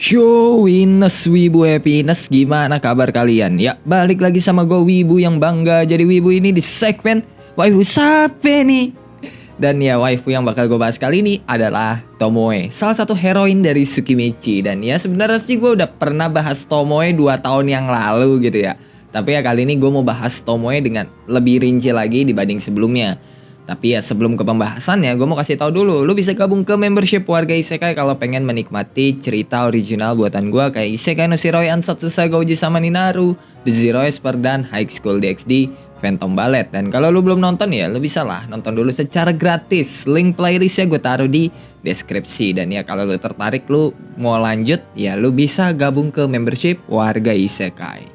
Yo, Winners Wibu Happiness, gimana kabar kalian? Ya, balik lagi sama gue Wibu yang bangga jadi Wibu ini di segmen Waifu Sape nih. Dan ya, waifu yang bakal gue bahas kali ini adalah Tomoe, salah satu heroin dari Tsukimichi. Dan ya sebenarnya sih gue udah pernah bahas Tomoe 2 tahun yang lalu gitu ya. Tapi ya kali ini gue mau bahas Tomoe dengan lebih rinci lagi dibanding sebelumnya. Tapi ya sebelum ke pembahasannya, gue mau kasih tahu dulu, lu bisa gabung ke membership Warga Isekai kalau pengen menikmati cerita original buatan gue kayak Isekai no Shiroi Ansatsu Saga Uji sama Ninaru, The Zero Esper, dan High School DxD, Phantom Ballet. Dan kalau lu belum nonton ya, lu bisa lah nonton dulu secara gratis. Link playlistnya gue taruh di deskripsi. Dan ya kalau lu tertarik, lu mau lanjut, ya lu bisa gabung ke membership Warga Isekai.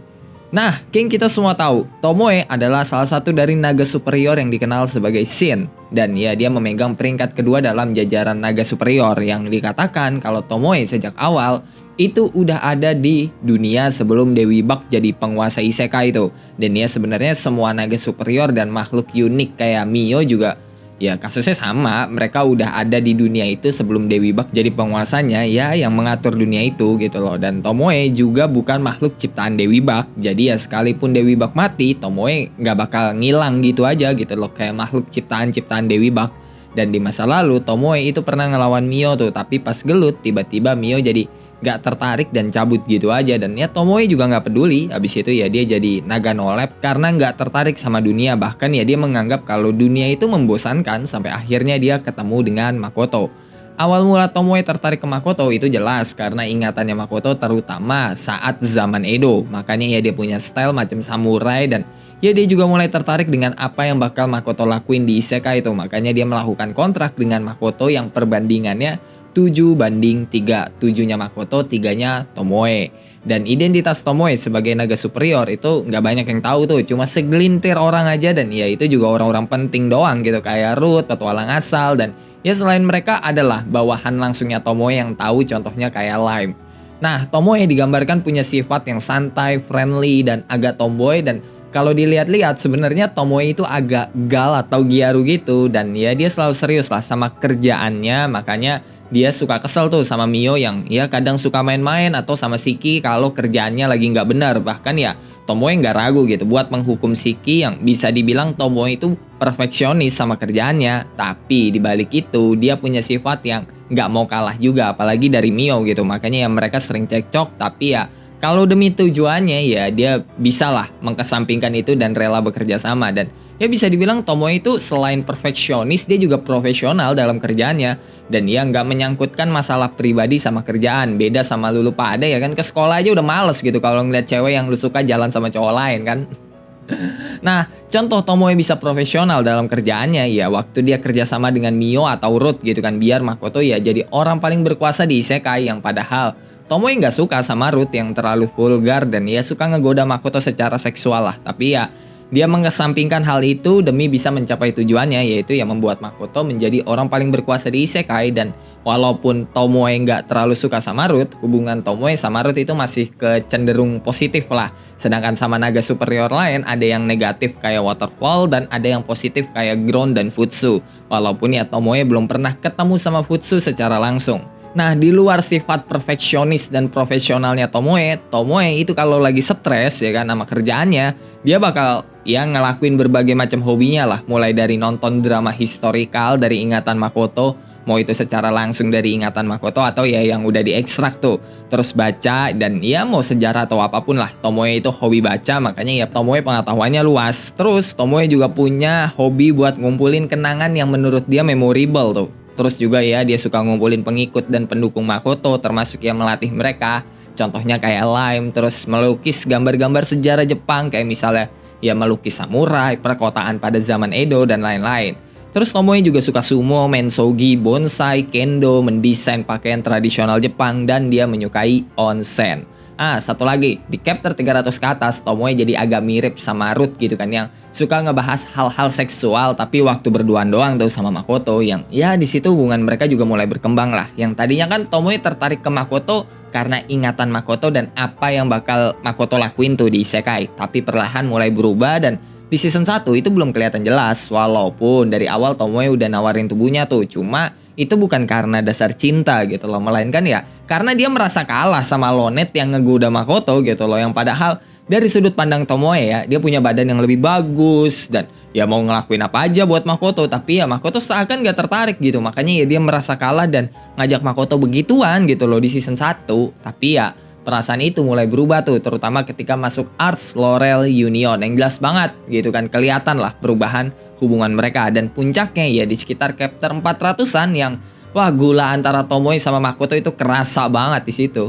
Nah, King kita semua tahu, Tomoe adalah salah satu dari naga superior yang dikenal sebagai Shin. Dan ya, dia memegang peringkat kedua dalam jajaran naga superior yang dikatakan kalau Tomoe sejak awal itu udah ada di dunia sebelum Dewi Bak jadi penguasa isekai itu. Dan ya sebenarnya semua naga superior dan makhluk unik kayak Mio juga ya kasusnya sama, mereka udah ada di dunia itu sebelum Dewi Bak jadi penguasanya ya yang mengatur dunia itu gitu loh. Dan Tomoe juga bukan makhluk ciptaan Dewi Bak, jadi ya sekalipun Dewi Bak mati, Tomoe nggak bakal ngilang gitu aja gitu loh kayak makhluk ciptaan Dewi Bak. Dan di masa lalu Tomoe itu pernah ngelawan Mio tuh, tapi pas gelut tiba-tiba Mio jadi gak tertarik dan cabut gitu aja. Dan ya Tomoe juga gak peduli. Habis itu ya dia jadi naga nolep karena gak tertarik sama dunia. Bahkan ya dia menganggap kalau dunia itu membosankan sampai akhirnya dia ketemu dengan Makoto. Awal mula Tomoe tertarik ke Makoto itu jelas karena ingatannya Makoto terutama saat zaman Edo. Makanya ya dia punya style macam samurai dan ya dia juga mulai tertarik dengan apa yang bakal Makoto lakuin di isekai itu. Makanya dia melakukan kontrak dengan Makoto yang perbandingannya 7-3, 7-nya Makoto, 3-nya Tomoe. Dan identitas Tomoe sebagai naga superior itu nggak banyak yang tahu tuh, cuma segelintir orang aja. Dan ya itu juga orang-orang penting doang gitu, kayak Ruth, petualang asal. Dan ya selain mereka adalah bawahan langsungnya Tomoe yang tahu, contohnya kayak Lime. Nah, Tomoe digambarkan punya sifat yang santai, friendly, dan agak tomboy. Dan kalau dilihat-lihat sebenarnya Tomoe itu agak gal atau giaru gitu. Dan ya dia selalu serius lah sama kerjaannya, makanya dia suka kesel tuh sama Mio yang ya kadang suka main-main, atau sama Shiki kalau kerjaannya lagi nggak benar. Bahkan ya Tomoe nggak ragu gitu buat menghukum Shiki yang bisa dibilang Tomoe itu perfeksionis sama kerjaannya. Tapi dibalik itu dia punya sifat yang nggak mau kalah juga, apalagi dari Mio gitu. Makanya ya mereka sering cekcok, tapi ya kalau demi tujuannya ya dia bisalah mengkesampingkan itu dan rela bekerja sama. Dan ya bisa dibilang Tomoe itu selain perfeksionis, dia juga profesional dalam kerjaannya. Dan dia nggak menyangkutkan masalah pribadi sama kerjaan. Beda sama lu pada ya kan, ke sekolah aja udah males gitu kalau ngeliat cewek yang lu suka jalan sama cowok lain kan. Nah, contoh Tomoe bisa profesional dalam kerjaannya ya waktu dia kerjasama dengan Mio atau Ruth gitu kan, biar Makoto ya jadi orang paling berkuasa di isekai. Yang padahal Tomoe nggak suka sama Ruth yang terlalu vulgar dan ya suka ngegoda Makoto secara seksual lah. Tapi ya dia mengesampingkan hal itu demi bisa mencapai tujuannya, yaitu yang membuat Makoto menjadi orang paling berkuasa di isekai. Dan walaupun Tomoe nggak terlalu suka sama Ruth, hubungan Tomoe sama Ruth itu masih kecenderung positif lah. Sedangkan sama naga superior lain ada yang negatif kayak Waterfall dan ada yang positif kayak Ground dan Futsu. Walaupun ya Tomoe belum pernah ketemu sama Futsu secara langsung. Nah, di luar sifat perfeksionis dan profesionalnya Tomoe itu kalau lagi stres ya kan sama kerjaannya, dia bakal ya ngelakuin berbagai macam hobinya lah, mulai dari nonton drama historikal dari ingatan Makoto, mau itu secara langsung dari ingatan Makoto atau ya yang udah diekstrak tuh, terus baca dan ya mau sejarah atau apapun lah. Tomoe itu hobi baca, makanya ya Tomoe pengetahuannya luas. Terus Tomoe juga punya hobi buat ngumpulin kenangan yang menurut dia memorable tuh. Terus juga ya dia suka ngumpulin pengikut dan pendukung Makoto, termasuk yang melatih mereka. Contohnya kayak Lime, terus melukis gambar-gambar sejarah Jepang kayak misalnya ya melukis samurai, perkotaan pada zaman Edo dan lain-lain. Terus Tomoe juga suka sumo, mensogi, bonsai, kendo, mendesain pakaian tradisional Jepang, dan dia menyukai onsen. Satu lagi, di chapter 300 ke atas, Tomoe jadi agak mirip sama Ruth gitu kan, yang suka ngebahas hal-hal seksual tapi waktu berduaan doang tuh sama Makoto. Yang ya di situ hubungan mereka juga mulai berkembang lah. Yang tadinya kan Tomoe tertarik ke Makoto karena ingatan Makoto dan apa yang bakal Makoto lakuin tuh di isekai. Tapi perlahan mulai berubah dan di season 1 itu belum kelihatan jelas. Walaupun dari awal Tomoe udah nawarin tubuhnya tuh, cuma itu bukan karena dasar cinta gitu loh, melainkan ya Karena dia merasa kalah sama Lonet yang ngegoda Makoto gitu loh. Yang padahal dari sudut pandang Tomoe ya, dia punya badan yang lebih bagus dan ya mau ngelakuin apa aja buat Makoto. Tapi ya Makoto seakan gak tertarik gitu. Makanya ya dia merasa kalah dan ngajak Makoto begituan gitu loh di season 1. Tapi ya perasaan itu mulai berubah tuh, terutama ketika masuk Arts Laurel Union yang jelas banget gitu kan, kelihatan lah perubahan hubungan mereka. Dan puncaknya ya di sekitar chapter 400-an yang wah gula antara Tomoe sama Makoto itu kerasa banget di situ.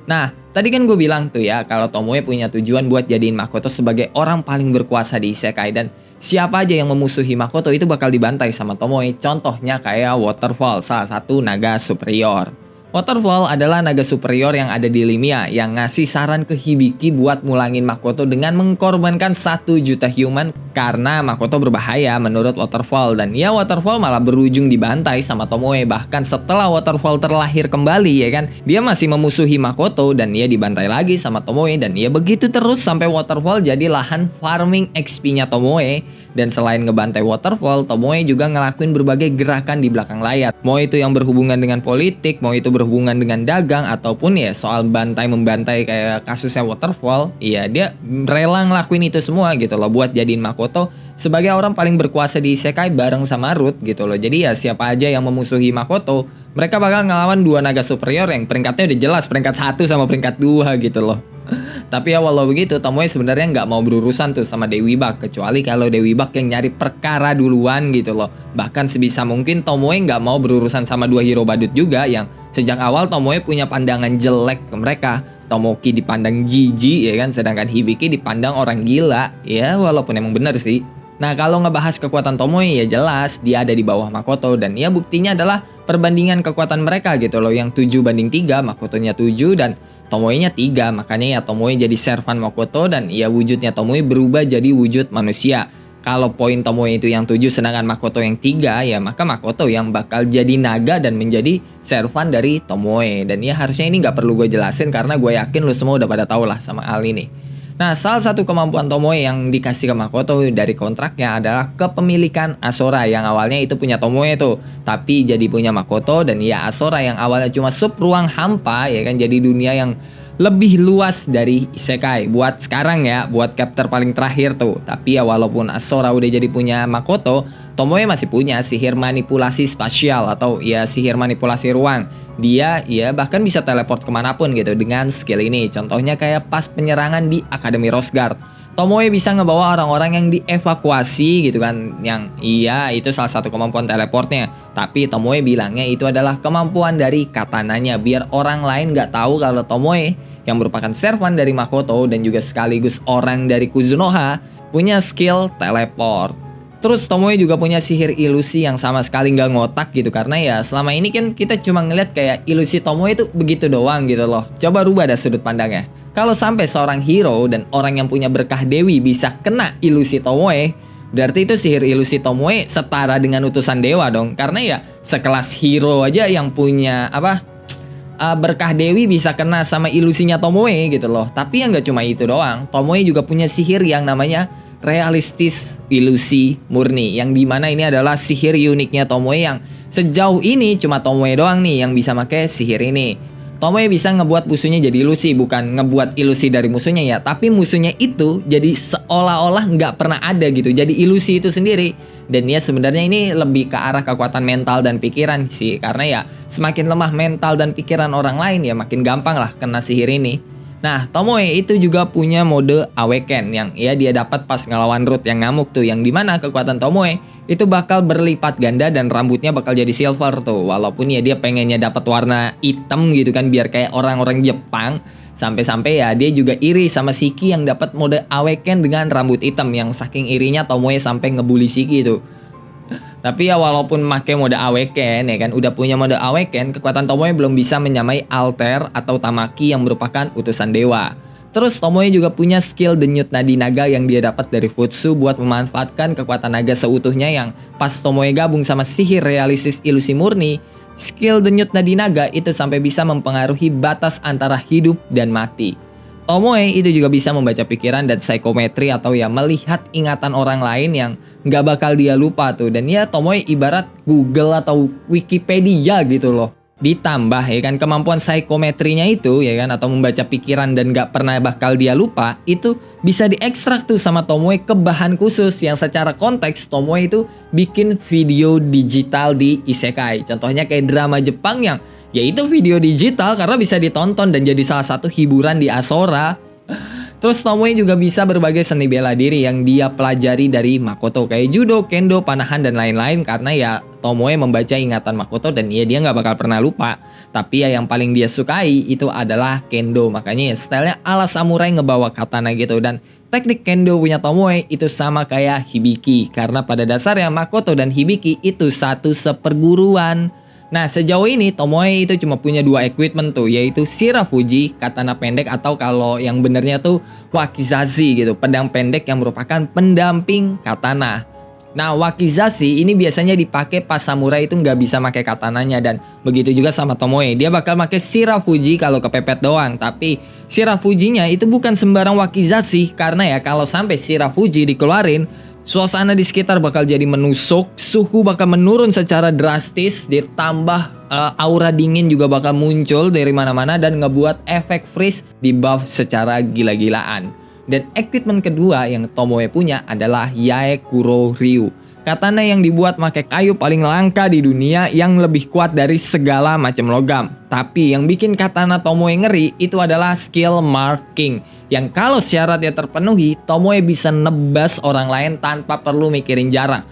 Nah, tadi kan gue bilang tuh ya kalau Tomoe punya tujuan buat jadiin Makoto sebagai orang paling berkuasa di isekai, dan siapa aja yang memusuhi Makoto itu bakal dibantai sama Tomoe. Contohnya kayak Waterfall, salah satu naga superior. Waterfall adalah naga superior yang ada di Limia yang ngasih saran ke Hibiki buat mulangin Makoto dengan mengkorbankan 1 juta human karena Makoto berbahaya menurut Waterfall. Dan ya Waterfall malah berujung dibantai sama Tomoe. Bahkan setelah Waterfall terlahir kembali ya kan, dia masih memusuhi Makoto dan dia dibantai lagi sama Tomoe. Dan ya begitu terus sampai Waterfall jadi lahan farming XP-nya Tomoe. Dan selain ngebantai Waterfall, Tomoe juga ngelakuin berbagai gerakan di belakang layar. Mau itu yang berhubungan dengan politik, mau itu berhubungan dengan dagang, ataupun ya soal bantai-membantai kayak kasusnya Waterfall. Iya, dia rela ngelakuin itu semua gitu loh buat jadiin Makoto sebagai orang paling berkuasa di isekai bareng sama Ruth gitu loh. Jadi ya siapa aja yang memusuhi Makoto, mereka bakal ngelawan 2 naga superior yang peringkatnya udah jelas, peringkat 1 sama peringkat 2 gitu loh. Tapi ya walau begitu, Tomoe sebenarnya nggak mau berurusan tuh sama Dewi Bak, kecuali kalau Dewi Bak yang nyari perkara duluan gitu loh. Bahkan sebisa mungkin Tomoe nggak mau berurusan sama 2 hero badut juga yang sejak awal Tomoe punya pandangan jelek ke mereka. Tomoki dipandang jijik ya kan, sedangkan Hibiki dipandang orang gila. Ya walaupun emang bener sih. Nah kalau ngebahas kekuatan Tomoe ya jelas dia ada di bawah Makoto, dan ya buktinya adalah perbandingan kekuatan mereka gitu loh, yang 7-3, Makotonya 7 dan Tomoe-nya 3, makanya ya Tomoe jadi servan Makoto dan ya wujudnya Tomoe berubah jadi wujud manusia. Kalau poin Tomoe itu yang 7 sedangkan Makoto yang 3, ya maka Makoto yang bakal jadi naga dan menjadi servan dari Tomoe. Dan ya harusnya ini nggak perlu gue jelasin karena gue yakin lu semua udah pada tau lah sama hal ini. Nah, salah satu kemampuan Tomoe yang dikasih ke Makoto dari kontraknya adalah kepemilikan Asora yang awalnya itu punya Tomoe tuh, tapi jadi punya Makoto. Dan ya Asora yang awalnya cuma sub ruang hampa ya kan, jadi dunia yang lebih luas dari isekai buat sekarang ya, buat chapter paling terakhir tuh. Tapi ya walaupun Asora udah jadi punya Makoto, Tomoe masih punya sihir manipulasi spasial atau ya sihir manipulasi ruang. Dia ya bahkan bisa teleport kemanapun gitu dengan skill ini. Contohnya kayak pas penyerangan di Akademi Rosegard, Tomoe bisa ngebawa orang-orang yang dievakuasi gitu kan. Yang iya itu salah satu kemampuan teleportnya. Tapi Tomoe bilangnya itu adalah kemampuan dari katananya, biar orang lain nggak tahu kalau Tomoe yang merupakan servan dari Makoto dan juga sekaligus orang dari Kuzunoha punya skill teleport. Terus Tomoe juga punya sihir ilusi yang sama sekali nggak ngotak gitu, karena ya selama ini kan kita cuma ngeliat kayak ilusi Tomoe itu begitu doang gitu loh. Coba rubah dah sudut pandangnya. Kalau sampai seorang hero dan orang yang punya berkah dewi bisa kena ilusi Tomoe, berarti itu sihir ilusi Tomoe setara dengan utusan dewa dong. Karena ya sekelas hero aja yang punya berkah dewi bisa kena sama ilusinya Tomoe gitu loh. Tapi yang nggak cuma itu doang, Tomoe juga punya sihir yang namanya realistis ilusi murni, yang dimana ini adalah sihir uniknya Tomoe yang sejauh ini cuma Tomoe doang nih yang bisa pakai sihir ini. Tomoe bisa ngebuat musuhnya jadi ilusi, bukan ngebuat ilusi dari musuhnya ya, tapi musuhnya itu jadi seolah-olah nggak pernah ada gitu, jadi ilusi itu sendiri. Dan ya sebenarnya ini lebih ke arah kekuatan mental dan pikiran sih, karena ya semakin lemah mental dan pikiran orang lain ya makin gampang lah kena sihir ini. Nah, Tomoe itu juga punya mode Awaken yang ya dia dapat pas ngelawan Ruth yang ngamuk tuh, yang dimana kekuatan Tomoe itu bakal berlipat ganda dan rambutnya bakal jadi silver tuh. Walaupun ya dia pengennya dapat warna hitam gitu kan biar kayak orang-orang Jepang. Sampai-sampai ya dia juga iri sama Shiki yang dapat mode Awaken dengan rambut hitam, yang saking irinya Tomoe sampai ngebully Shiki tuh. Tapi ya walaupun make mode Awaken ya kan, udah punya mode Awaken, kekuatan Tomoe belum bisa menyamai Alter atau Tamaki yang merupakan utusan dewa. Terus Tomoe juga punya skill denyut nadi naga yang dia dapat dari Futsu buat memanfaatkan kekuatan naga seutuhnya, yang pas Tomoe gabung sama sihir realistis ilusi murni, skill denyut nadi naga itu sampai bisa mempengaruhi batas antara hidup dan mati. Tomoe itu juga bisa membaca pikiran dan psikometri atau ya melihat ingatan orang lain yang nggak bakal dia lupa tuh. Dan ya Tomoe ibarat Google atau Wikipedia gitu loh. ditambah ya kan kemampuan psikometrinya itu ya kan, atau membaca pikiran dan gak pernah bakal dia lupa, itu bisa diekstrak tuh sama Tomoe ke bahan khusus yang secara konteks Tomoe itu bikin video digital di isekai. Contohnya kayak drama Jepang yang yaitu video digital karena bisa ditonton dan jadi salah satu hiburan di Asora. Terus Tomoe juga bisa berbagai seni bela diri yang dia pelajari dari Makoto, kayak judo, kendo, panahan, dan lain-lain. Karena ya Tomoe membaca ingatan Makoto dan ya dia nggak bakal pernah lupa. Tapi ya yang paling dia sukai itu adalah kendo. Makanya ya stylenya ala samurai ngebawa katana gitu. Dan teknik kendo punya Tomoe itu sama kayak Hibiki. Karena pada dasarnya Makoto dan Hibiki itu satu seperguruan. Nah, sejauh ini Tomoe itu cuma punya 2 equipment tuh, yaitu Shirafuji, katana pendek, atau kalau yang benernya tuh Wakizashi gitu, pedang pendek yang merupakan pendamping katana. Nah, Wakizashi ini biasanya dipakai pas samurai itu nggak bisa pakai katananya, dan begitu juga sama Tomoe, dia bakal pakai Shirafuji kalau kepepet doang. Tapi Shirafujinya itu bukan sembarang Wakizashi, karena ya kalau sampai Shirafuji dikeluarin, suasana di sekitar bakal jadi menusuk, suhu bakal menurun secara drastis, ditambah aura dingin juga bakal muncul dari mana-mana dan ngebuat efek freeze di buff secara gila-gilaan. Dan equipment kedua yang Tomoe punya adalah Yaekuro Ryu. Katana yang dibuat pakai kayu paling langka di dunia yang lebih kuat dari segala macam logam. Tapi yang bikin katana Tomoe ngeri itu adalah skill marking, yang kalau syaratnya terpenuhi, Tomoe bisa nebas orang lain tanpa perlu mikirin jarak.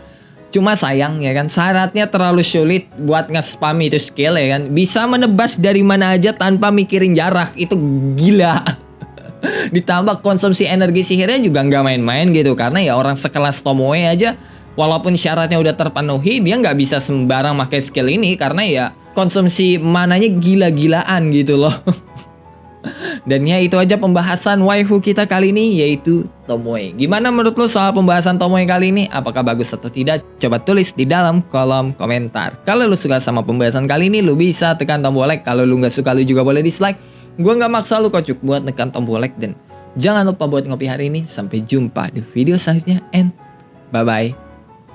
Cuma sayang ya kan, syaratnya terlalu sulit buat nge-spam itu skill ya kan. Bisa menebas dari mana aja tanpa mikirin jarak, itu gila. Ditambah konsumsi energi sihirnya juga nggak main-main gitu. Karena ya orang sekelas Tomoe aja, walaupun syaratnya udah terpenuhi, dia nggak bisa sembarang pakai skill ini. Karena ya konsumsi mananya gila-gilaan gitu loh. Dan ya itu aja pembahasan waifu kita kali ini, yaitu Tomoe. Gimana menurut lo soal pembahasan Tomoe kali ini? Apakah bagus atau tidak? Coba tulis di dalam kolom komentar. Kalau lo suka sama pembahasan kali ini, lo bisa tekan tombol like. Kalau lo nggak suka, lo juga boleh dislike. Gua nggak maksa lo kocok buat tekan tombol like. Dan jangan lupa buat ngopi hari ini. Sampai jumpa di video selanjutnya, and bye-bye.